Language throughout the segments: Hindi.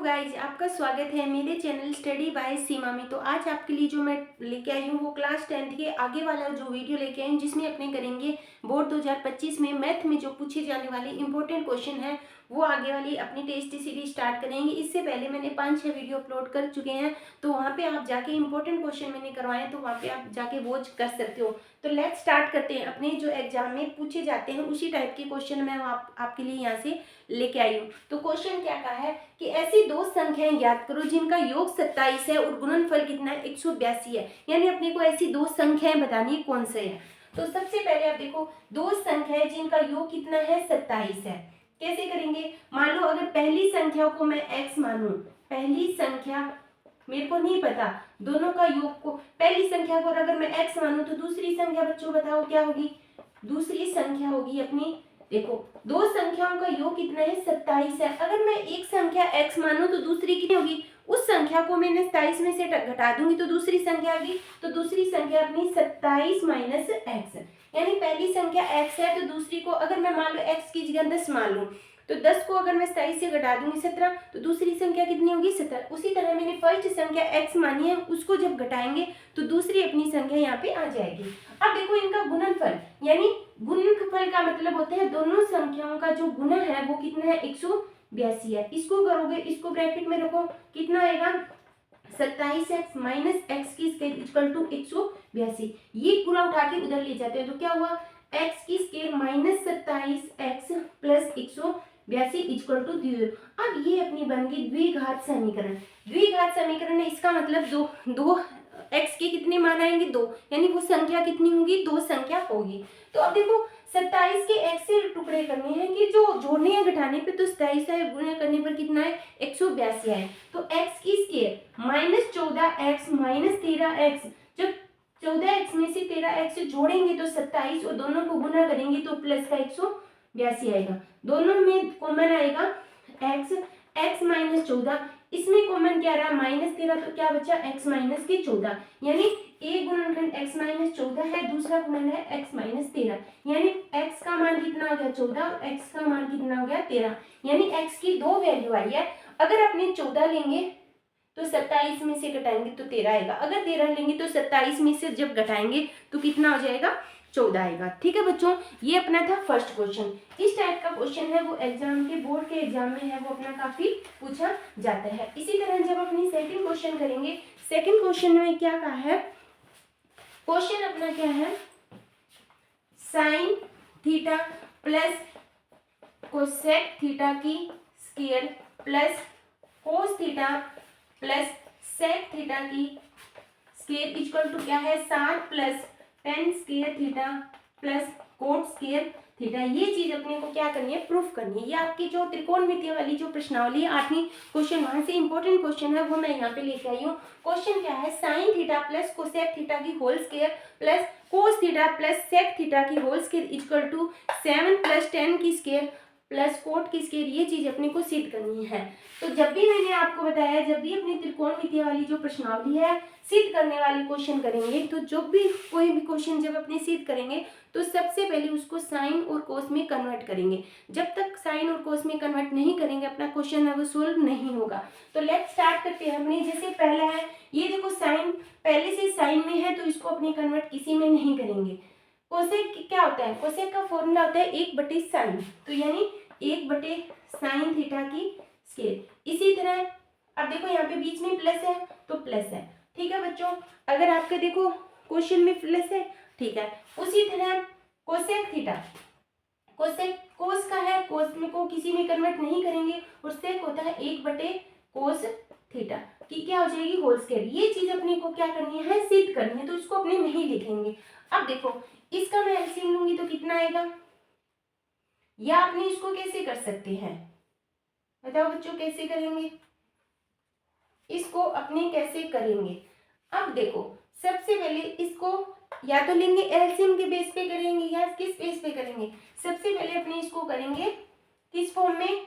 गाइज, आपका स्वागत है मेरे चैनल स्टडी बाय सीमा में। तो आज आपके लिए जो मैं लेके आई हूँ वो क्लास 10th के आगे वाला जो वीडियो लेके आई हूँ, जिसमें अपने करेंगे बोर्ड 2025 में मैथ में जो पूछे जाने वाले इंपॉर्टेंट क्वेश्चन है वो आगे वाली अपनी टेस्ट सीरीज स्टार्ट करेंगे। इससे पहले मैंने 5-6 वीडियो अपलोड कर चुके हैं, तो वहाँ पे आप जाके इंपॉर्टेंट क्वेश्चन मैंने करवाए, तो वहाँ पे आप जाके वॉच कर सकते हो। तो लेट्स स्टार्ट करते हैं। अपने जो एग्जाम में पूछे जाते हैं उसी टाइप के क्वेश्चन मैं आपके लिए यहाँ से लेके आई हूँ। तो क्वेश्चन क्या कहा है कि ऐसी दो संख्याएं ज्ञात करो जिनका योग 27 है और गुणनफल कितना है 182 है। यानी अपने को ऐसी दो संख्याएं बतानी है, कौन से है। तो सबसे पहले आप देखो, दो संख्याएं जिनका योग कितना है 27 है। कैसे करेंगे? मान लो अगर पहली संख्या को मैं x मानूं, पहली संख्या मेरे को नहीं पता दोनों का योग को, पहली संख्या को अगर मैं x मानूं तो दूसरी संख्या बच्चों बताओ क्या होगी? दूसरी संख्या होगी अपनी, देखो दो संख्याओं का योग कितना है 27 है। अगर मैं एक संख्या x मानूं तो दूसरी कितनी होगी? उस संख्या को मैंने 27 में से घटा दूंगी तो दूसरी संख्या होगी। तो दूसरी संख्या अपनी 27 माइनस एक्स, यानी पहली संख्या x है तो दूसरी को अगर मैं मान लो x की जगह 10 मान लूं तो 10 को अगर मैं 27 से घटा दूंगी 17, तो दूसरी संख्या कितनी होगी 17। उसी तरह मैंने फर्स्ट संख्या x मानी है, उसको जब घटाएंगे तो दूसरी अपनी संख्या यहाँ पे आ जाएगी। अब देखो इनका गुणनफल, यानी गुणनफल का मतलब होता है दोनों संख्याओं का जो गुना है वो कितना है 182 है। इसको करोगे, इसको ब्रैकेट में रखो, कितना आएगा 27x माइनस एक्स की स्केयर इक्वल टू 182। ये पूरा उठा के उधर ले जाते हैं तो क्या हुआ x की square minus 27x plus 182 equal to 0। अब ये अपनी बन गई द्विघात समीकरण। द्विघात समीकरण है, इसका मतलब दो x के कितने मान आएंगे? 2, यानी वो संख्या कितनी होगी? 2 संख्या होगी। तो अब देखो 27 के x से टुकड़े करने हैं कि जो जोड़ने या घटाने पे तो 27 है, गुणा करने पर कितना है 182 है। तो x की square minus 14x minus 13x, जब 14x में से 13x जोड़ेंगे तो 27 और दोनों को गुना करेंगे तो प्लस का 182 आएगा। दोनों में कॉमन आएगा x माइनस 14, इसमें कॉमन क्या रहा माइनस 13, तो क्या बचा x माइनस के 14, यानी एक गुणनखंड x माइनस 14 है, दूसरा गुणन है x माइनस 13, यानी x का मान कितना हो गया 14 और x का मान कितना हो गया 13, यानी x की दो वैल्यू आई है। अगर अपने 14 लेंगे तो 27 में से घटाएंगे तो 13 आएगा, अगर 13 लेंगे तो 27 में से जब घटाएंगे तो कितना हो जाएगा 14 आएगा। ठीक है बच्चों, ये अपना था फर्स्ट क्वेश्चन। इस टाइप का क्वेश्चन है वो एग्जाम के बोर्ड के एग्जाम में है, वो अपना काफी पूछा जाता है। इसी तरह जब अपनी सेकंड क्वेश्चन करेंगे, सेकंड क्वेश्चन में क्या कहा है? क्वेश्चन अपना क्या है? Sine theta plus cosec theta की square plus cos theta plus sec theta की स्क्वायर इक्वल टू क्या है 7 plus ten square theta plus cot square theta. ये चीज अपने को क्या करनी है? प्रूफ करनी है। ये आपकी जो त्रिकोणमितीय वाली जो प्रश्नावली है 8वीं क्वेश्चन, वहां से इंपॉर्टेंट क्वेश्चन है वो मैं यहाँ पे लेके आई हूँ। क्वेश्चन क्या है? Sine theta plus cosec theta की whole square plus cos theta plus sec theta की whole square equal to 7 plus 10 की स्क्वायर प्लस कोट की स्क्वायर। ये चीज अपने को सिद्ध करनी है। तो जब भी मैंने आपको बताया, जब भी अपनी त्रिकोणमितीय वाली जो प्रश्नावली है सिद्ध करने वाली क्वेश्चन करेंगे, तो जब भी कोई भी क्वेश्चन जब अपने सिद्ध करेंगे तो सबसे पहले उसको साइन और कोस में कन्वर्ट करेंगे। जब तक साइन और कोस में कन्वर्ट नहीं करेंगे अपना क्वेश्चन है वो सोल्व नहीं होगा। तो लेट्स स्टार्ट करते हैं अपने। जैसे पहला है, ये देखो साइन पहले से साइन में है तो इसको अपने कन्वर्ट किसी में नहीं करेंगे। कोसेक क्या होता है? कोसेक का फॉर्मूला होता है 1/sin, तो यानी 1/sin थीटा की स्क्वायर। इसी तरह अब देखो यहाँ पे बीच में प्लस है तो प्लस है। ठीक है बच्चों, अगर आपके देखो क्वेश्चन में प्लस है, ठीक है। उसी तरह कोसेक थीटा, कोसेक कोस का है, कोस में को किसी में कन्वर्ट नहीं करेंगे और सेक होता है 1/cos थीटा की क्या हो जाएगी होल स्क्वायर। ये चीज अपने को क्या करनी है? सिद्ध करनी है, तो इसको अपने नहीं लिखेंगे। अब देखो इसका मैं एलसीएम लूंगी तो कितना आएगा, या अपने इसको कैसे कर सकते हैं बताओ बच्चों, कैसे करेंगे इसको? अपने कैसे करेंगे? अब देखो सबसे पहले इसको या तो लेंगे एलसीएम के बेस पे करेंगे या किस बेस पे करेंगे? सबसे पहले अपने इसको करेंगे किस फॉर्म में,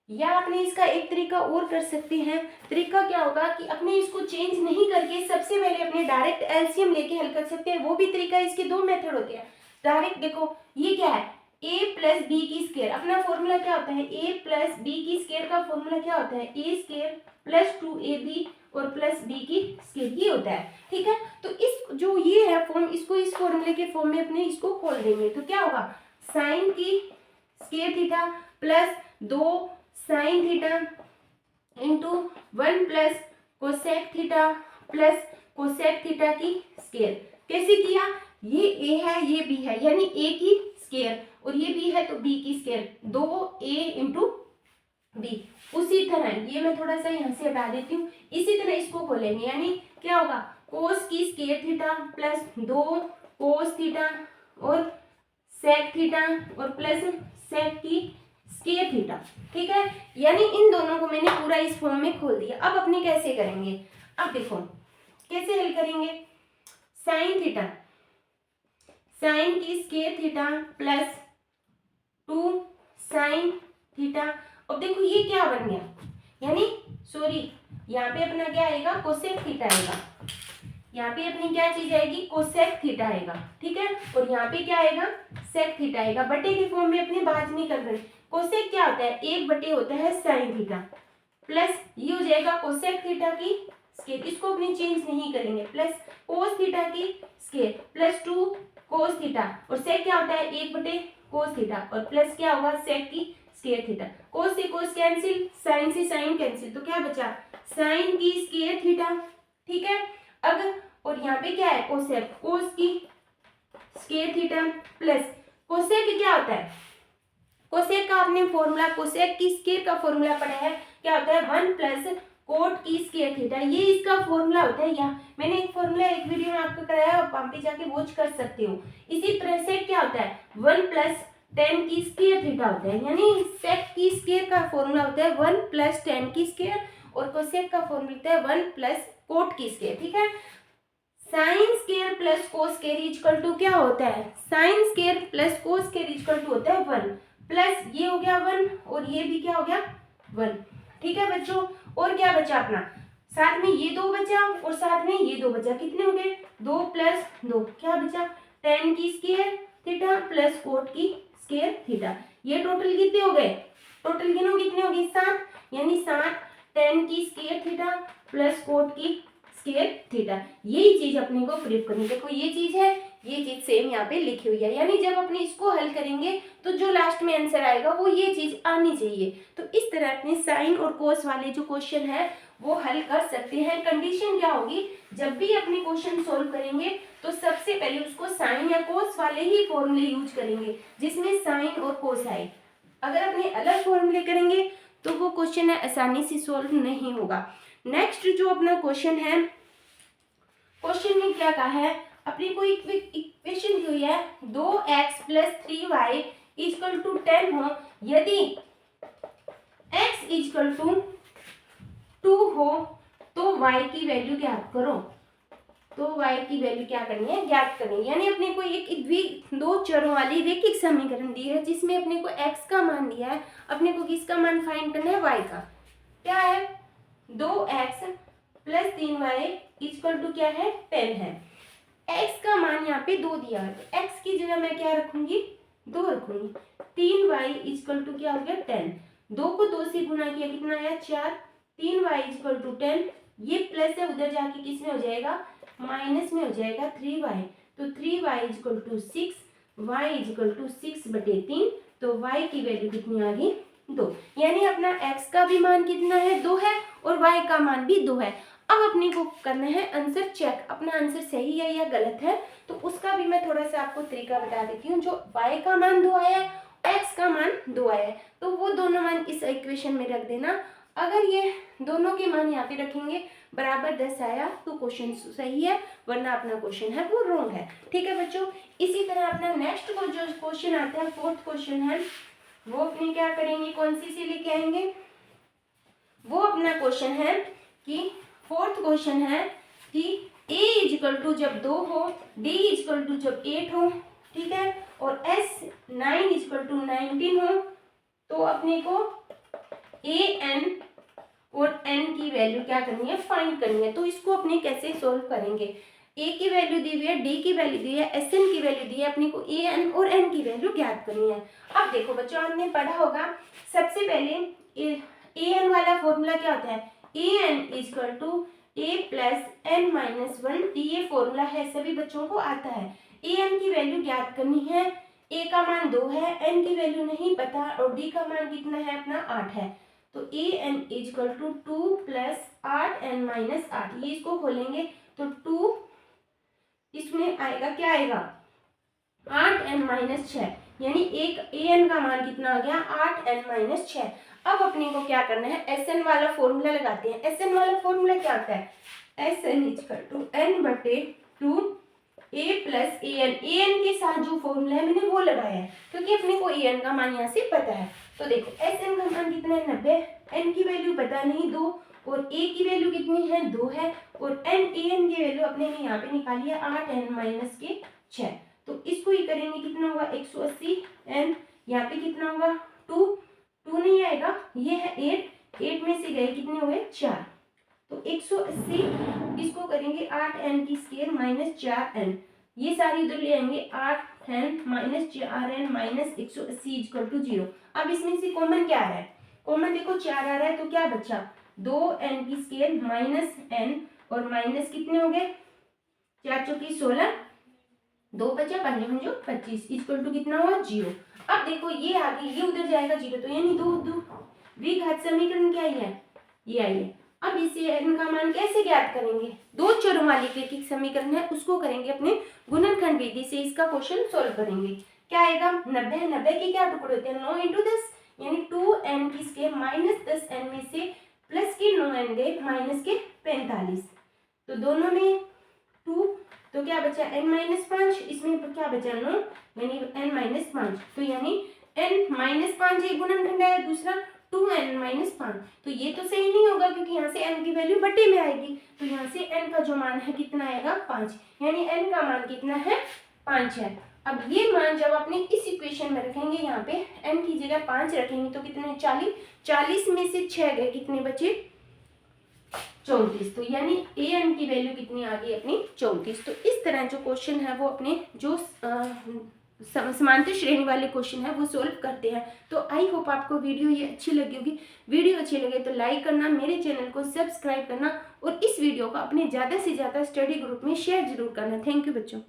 या अपने इसका एक तरीका और कर सकते हैं। तरीका क्या होगा कि अपने इसको चेंज नहीं करके सबसे पहले अपने डायरेक्ट एलसीएम लेके हल कर सकते हैं। वो भी तरीका, इसके दो मेथड होते हैं। डायरेक्ट देखो ये क्या है a प्लस बी की स्केयर, अपना फॉर्मूला क्या होता है, a प्लस बी की स्केयर का फॉर्मूला क्या होता है, a स्केयर प्लस 2ab और प्लस b की स्केयर, ये होता है। ठीक है, तो इस जो ये है फॉर्म, इसको इस फॉर्मूले के फॉर्म में अपने इसको खोल देंगे तो क्या होगा, साइन की square theta plus 2 sine theta into 1 plus cosec theta plus cosec theta की स्केयर। कैसे किया, ये a है ये b है, यानी a की स्केयर और ये b है तो b की स्केयर, 2a इंटू b। उसी तरह ये मैं थोड़ा सा यहाँ से हटा देती हूँ, इसी तरह इसको खोलेंगे, यानी क्या होगा, कोस की square theta plus 2 cos theta और सेक थीटा और प्लस सेक की स्केयर थीटा। ठीक है, यानी इन दोनों को मैंने पूरा इस फॉर्म में खोल दिया। अब अपने कैसे करेंगे, अब देखो कैसे हल करेंगे, साइन थीटा, साइन की square theta plus 2 sine theta. अब देखो ये क्या बन गया, यानी सॉरी यहाँ पे अपना क्या आएगा, कोसेक थीटा आएगा, यहाँ पे अपनी क्या चीज आएगी, कोसेक थीटा आएगा। ठीक है, और यहाँ पे क्या आएगा, सेक थीटा आएगा। बटे के फॉर्म में अपने बात नहीं कर रहे, कोसेक क्या होता है, 1/, होता है साइन थीटा प्लस ये हो जाएगा कोसेक थीटा की स्केयर, इसको अपने चेंज नहीं करेंगे, प्लस कोस थीटा की स्केयर प्लस 2 कोस थीटा और सेक क्या होता है, 1/, कोस थीटा और प्लस क्या होगा, सेक की स्केयर थीटा। कोस से कोस कैंसिल, साइन से साइन कैंसिल, तो क्या बचा, साइन की स्केयर थीटा। ठीक है, अब और यहाँ पे क्या है, कोसेक, कोस की स्केयर थीटा प्लस कोसेक क्या होता है, कोसेक का आपने फॉर्मूला, कोसेक की स्केयर का फॉर्मूला पढ़ा है, क्या होता है, 1 प्लस कोट की स्केयर थीटा, ये इसका फॉर्मूला होता है। यहाँ मैंने एक फॉर्मूला एक वीडियो में आपको कराया, आप वहां पे जाके वॉच कर सकते हो। इसी तरह से क्या होता है, 1 प्लस tan की स्केयर थीटा होता है, यानी सेक की स्केयर का फॉर्मूला होता है 1 प्लस tan की स्केयर और कोसेक का फॉर्मूला होता है 1 प्लस कोट की स्केयर। ठीक है, sine square plus cos square equal to क्या होता है, sine square plus cos square equal to होता है 1 प्लस ये हो गया 1 और ये भी क्या हो गया 1। ठीक है बच्चों, और क्या बचा अपना, साथ में ये 2 बचा और साथ में ये 2 बचा, कितने हो गए, 2 प्लस 2 क्या बचा, tan की स्केयर थीटा प्लस कोट की स्केयर थीटा। ये टोटल कितने हो गए, टोटल गिनो कितने हो गए, 7, यानी 7 tan की स्केयर थीटा प्लस कोट की स्केयर थीटा। यही चीज अपने को प्रूव करनी है। देखो ये चीज है, ये चीज सेम यहाँ पे लिखी हुई है, यानी जब अपने इसको हल करेंगे तो जो लास्ट में आंसर आएगा वो ये चीज आनी चाहिए। तो इस तरह अपने साइन और कोस वाले जो क्वेश्चन है वो हल कर सकते हैं। कंडीशन क्या होगी, जब भी अपने क्वेश्चन सोल्व करेंगे तो सबसे पहले उसको साइन या कोस वाले ही फॉर्मूले यूज करेंगे जिसमें साइन और कोस आए। अगर अपने अलग फॉर्मूले करेंगे तो वो क्वेश्चन है आसानी से सोल्व नहीं होगा। नेक्स्ट जो अपना क्वेश्चन है, क्वेश्चन में क्या कहा है, अपनी कोई इक्वेशन दी हुई है 2x plus 3y equal to 10 हो, यदि x इक्वल टू 2 हो तो y की वैल्यू ज्ञात करो। तो y की वैल्यू क्या करनी है, ज्ञात करनी है। यानी अपने को एक दो चरों वाली रैखिक समीकरण दी है जिसमें अपने को x का मान दिया है, अपने को किसका मान फाइंड करना है, y का। क्या है, 2x plus 3y equal to क्या है, 10 है। x का मान यहाँ पे 2 दिया है तो x की जगह मैं क्या रखूंगी, 2 रखूंगी। 3y इक्वल टू क्या हो गया, 10। 2 को 2 से गुना किया कितना आया, 4। 3y इक्वल टू 10, ये प्लस है उधर जाके किस में हो जाएगा, माइनस में हो जाएगा 3y। तो 3y equal to 6, y equal to 6/3, तो y की वैल्यू कितनी आ गई, 2। यानी अपना x का भी मान कितना है, 2 है और y का मान भी 2 है। अब अपने को करना है आंसर चेक, अपना आंसर सही है या गलत है। तो उसका भी मैं थोड़ा सा आपको तरीका बता देती हूँ। जो y का मान 2 आया है, x का मान 2 आया है, तो वो दोनों मान इस इक्वेशन में रख देना। अगर ये दोनों के मान यहाँ पे रखेंगे बराबर 10 आया तो क्वेश्चन सही है, वरना अपना क्वेश्चन है वो रॉन्ग है। ठीक है बच्चों, इसी तरह अपना नेक्स्ट को जो क्वेश्चन आता है, 4th क्वेश्चन है, वो अपने क्या करेंगे, कौन सी से लेके आएंगे, वो अपना क्वेश्चन है कि 4th क्वेश्चन है कि a इक्वल टू जब 2 हो, d इक्वल टू जब 8 हो, ठीक है, और s 9 इक्वल टू 19 हो, तो अपने को a n और n की वैल्यू क्या करनी है, फाइंड करनी है। तो इसको अपने कैसे सोल्व करेंगे, ए की वैल्यू दी हुई है, डी की वैल्यू दी है, एस एन की वैल्यू दी है, अपने को ए एन और एन की वैल्यू ज्ञात करनी है। अब देखो बच्चों, हमने पढ़ा होगा सबसे पहले ए एन वाला फॉर्मूला क्या होता है, A N equal to A plus N minus one, ये फॉर्मूला है, सभी बच्चों को आता है। ए एन की वैल्यू ज्ञात करनी है, ए का मान 2 है, एन की वैल्यू नहीं पता और डी का मान कितना है अपना 8 है। तो A N equal to 2 plus 8 N minus 8, ये इसको खोलेंगे तो 2 इसमें आएगा, क्या आएगा 8 एन माइनस 6, यानी एक ए एन का मान कितना आ गया 8 एन माइनस 6। अब अपने को क्या करना है, एस एन वाला फॉर्मूला लगाते हैं। एस एन वाला फॉर्मूला क्या आता है, S n equal to n बटे 2 ए प्लस ए एन के साथ जो फॉर्मूला है मैंने वो लगाया है, क्योंकि अपने को ए एन का मान यहाँ से पता है। तो देखो एस एन का मान कितना है 90, एन की वैल्यू पता नहीं 2 और ए की वैल्यू कितनी है 2 है, और एन ए एन की वैल्यू अपने ने यहाँ पे निकाली है 8 एन माइनस के 6। तो इसको ही करेंगे, कितना होगा 180 एन, यहाँ पे कितना होगा 2 नहीं आएगा, ये है 8 में से गए कितने हुए 4, तो 180 इसको करेंगे 8 एन की स्केयर माइनस 4 एन, ये सारी इधर ले आएंगे 8 N minus 4 n minus 180 equal to 0। अब इसमें से कॉमन क्या आ रहा है, कॉमन देखो 4 आ रहा है, तो क्या बचा 2 एन की स्केयर माइनस एन और माइनस कितने हो गए 4 चौकी 16, 2 बचा 5 25 इक्वल टू कितना हुआ 0। अब देखो ये आगे ये उधर जाएगा 0, तो यानी 2 द्विघात समीकरण क्या है ये आई है। अब इसे एन का मान कैसे ज्ञात करेंगे, 2 चरों वाली एक समीकरण है उसको करेंगे अपने गुणनखंड विधि से, इसका क्वेश्चन सोल्व करेंगे। क्या आएगा 90 के क्या टुकड़े होते हैं 9 इंटू 10, यानी 2 एन की स्केयर माइनस 10 एन में से प्लस के 9 एन गए माइनस के 45, तो दोनों में 2, तो क्या बचा n माइनस 5, इसमें क्या बचा 9, यानी n माइनस 5, तो यानी n माइनस 5 एक गुणनखंड है, दूसरा 2n माइनस 5, तो ये तो सही नहीं होगा क्योंकि यहाँ से n की वैल्यू बटे में आएगी, तो यहाँ से n का जो मान है कितना आएगा 5, यानी n का मान कितना है 5 है। अब ये मान जब अपने इस इक्वेशन में रखेंगे, यहाँ पे n की जगह 5 रखेंगे तो कितने 40 में से 6 गए कितने बचे 34, तो यानी ए एन की वैल्यू कितनी आ गई अपनी 34। तो इस तरह जो क्वेश्चन है वो अपने जो समांतर श्रेणी वाले क्वेश्चन है वो सोल्व करते हैं। तो आई होप आपको वीडियो ये अच्छी लगी होगी, वीडियो अच्छी लगे तो लाइक करना, मेरे चैनल को सब्सक्राइब करना और इस वीडियो को अपने ज़्यादा से ज़्यादा स्टडी ग्रुप में शेयर जरूर करना। थैंक यू बच्चों।